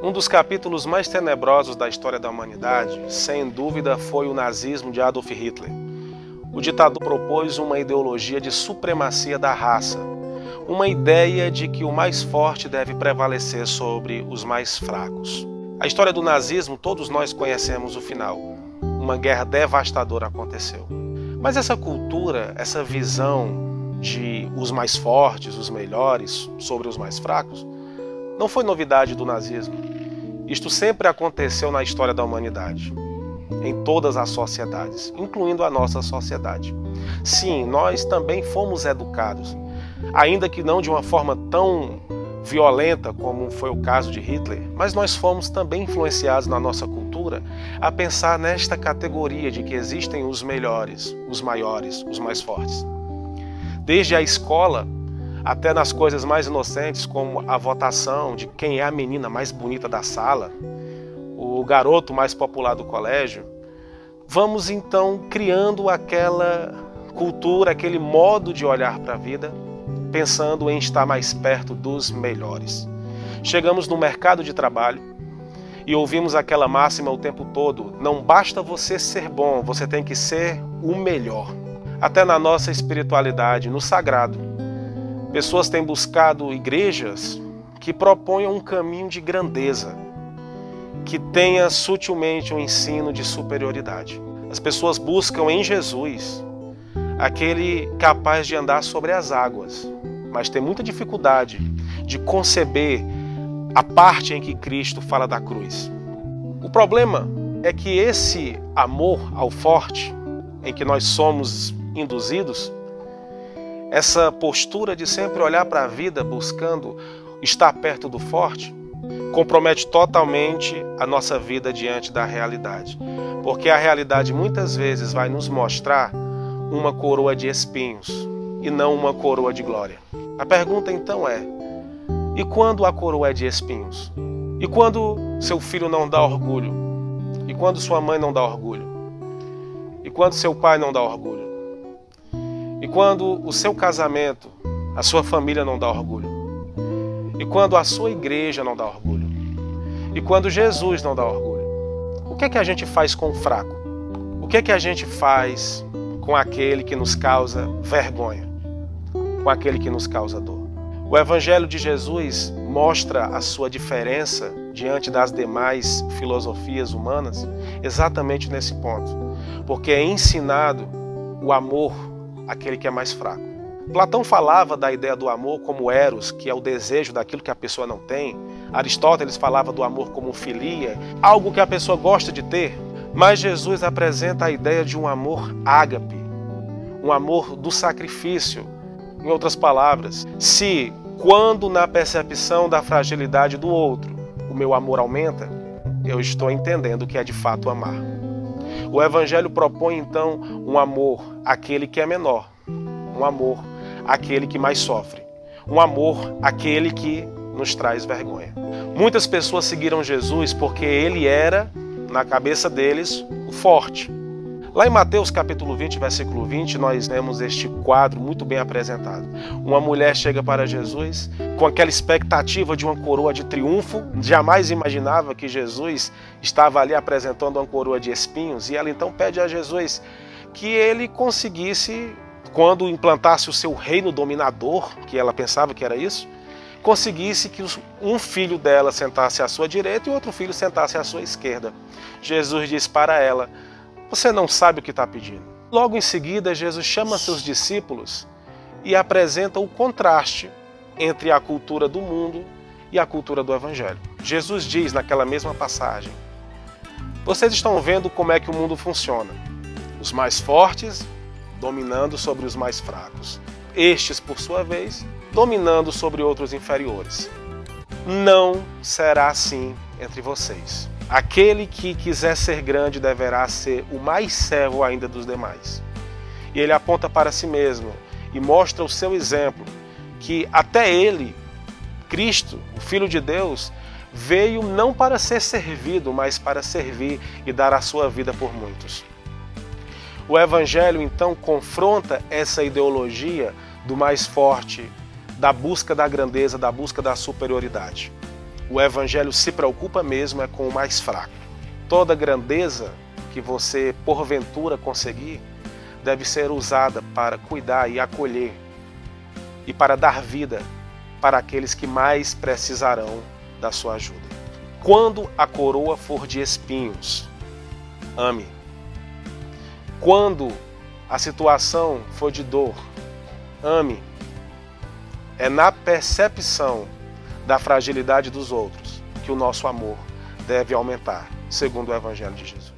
Um dos capítulos mais tenebrosos da história da humanidade, sem dúvida, foi o nazismo de Adolf Hitler. O ditador propôs uma ideologia de supremacia da raça, uma ideia de que o mais forte deve prevalecer sobre os mais fracos. A história do nazismo, todos nós conhecemos o final. Uma guerra devastadora aconteceu. Mas essa cultura, essa visão de os mais fortes, os melhores, sobre os mais fracos, não foi novidade do nazismo. Isto sempre aconteceu na história da humanidade, em todas as sociedades, incluindo a nossa sociedade. Sim, nós também fomos educados, ainda que não de uma forma tão violenta como foi o caso de Hitler, mas nós fomos também influenciados na nossa cultura a pensar nesta categoria de que existem os melhores, os maiores, os mais fortes. Desde a escola até nas coisas mais inocentes, como a votação de quem é a menina mais bonita da sala, o garoto mais popular do colégio, vamos então criando aquela cultura, aquele modo de olhar para a vida, pensando em estar mais perto dos melhores. Chegamos no mercado de trabalho e ouvimos aquela máxima o tempo todo: não basta você ser bom, você tem que ser o melhor. Até na nossa espiritualidade, no sagrado, pessoas têm buscado igrejas que proponham um caminho de grandeza, que tenha sutilmente um ensino de superioridade. As pessoas buscam em Jesus aquele capaz de andar sobre as águas, mas tem muita dificuldade de conceber a parte em que Cristo fala da cruz. O problema é que esse amor ao forte, em que nós somos induzidos, essa postura de sempre olhar para a vida buscando estar perto do forte, compromete totalmente a nossa vida diante da realidade. Porque a realidade muitas vezes vai nos mostrar uma coroa de espinhos e não uma coroa de glória. A pergunta então é: e quando a coroa é de espinhos? E quando seu filho não dá orgulho? E quando sua mãe não dá orgulho? E quando seu pai não dá orgulho? E quando o seu casamento, a sua família não dá orgulho? E quando a sua igreja não dá orgulho? E quando Jesus não dá orgulho? O que é que a gente faz com o fraco? O que é que a gente faz com aquele que nos causa vergonha? Com aquele que nos causa dor? O Evangelho de Jesus mostra a sua diferença diante das demais filosofias humanas exatamente nesse ponto. Porque é ensinado o amor àquele que é mais fraco. Platão falava da ideia do amor como eros, que é o desejo daquilo que a pessoa não tem. Aristóteles falava do amor como filia, algo que a pessoa gosta de ter. Mas Jesus apresenta a ideia de um amor ágape, um amor do sacrifício. Em outras palavras, se quando na percepção da fragilidade do outro o meu amor aumenta, eu estou entendendo que é de fato amar. O Evangelho propõe então um amor àquele que é menor, um amor àquele que mais sofre, um amor àquele que nos traz vergonha. Muitas pessoas seguiram Jesus porque ele era, na cabeça deles, o forte. Lá em Mateus capítulo 20, versículo 20, nós vemos este quadro muito bem apresentado. Uma mulher chega para Jesus com aquela expectativa de uma coroa de triunfo, jamais imaginava que Jesus estava ali apresentando uma coroa de espinhos, e ela então pede a Jesus que ele conseguisse, quando implantasse o seu reino dominador, que ela pensava que era isso, conseguisse que um filho dela sentasse à sua direita e outro filho sentasse à sua esquerda. Jesus diz para ela: você não sabe o que está pedindo. Logo em seguida, Jesus chama seus discípulos e apresenta o contraste entre a cultura do mundo e a cultura do Evangelho. Jesus diz naquela mesma passagem: vocês estão vendo como é que o mundo funciona. Os mais fortes dominando sobre os mais fracos. Estes, por sua vez, dominando sobre outros inferiores. Não será assim entre vocês. Aquele que quiser ser grande deverá ser o mais servo ainda dos demais. E ele aponta para si mesmo e mostra o seu exemplo, que até ele, Cristo, o Filho de Deus, veio não para ser servido, mas para servir e dar a sua vida por muitos. O Evangelho, então, confronta essa ideologia do mais forte, da busca da grandeza, da busca da superioridade. O Evangelho se preocupa mesmo é com o mais fraco. Toda grandeza que você porventura conseguir deve ser usada para cuidar e acolher e para dar vida para aqueles que mais precisarão da sua ajuda. Quando a coroa for de espinhos, ame. Quando a situação for de dor, ame. É na percepção da fragilidade dos outros que o nosso amor deve aumentar, segundo o Evangelho de Jesus.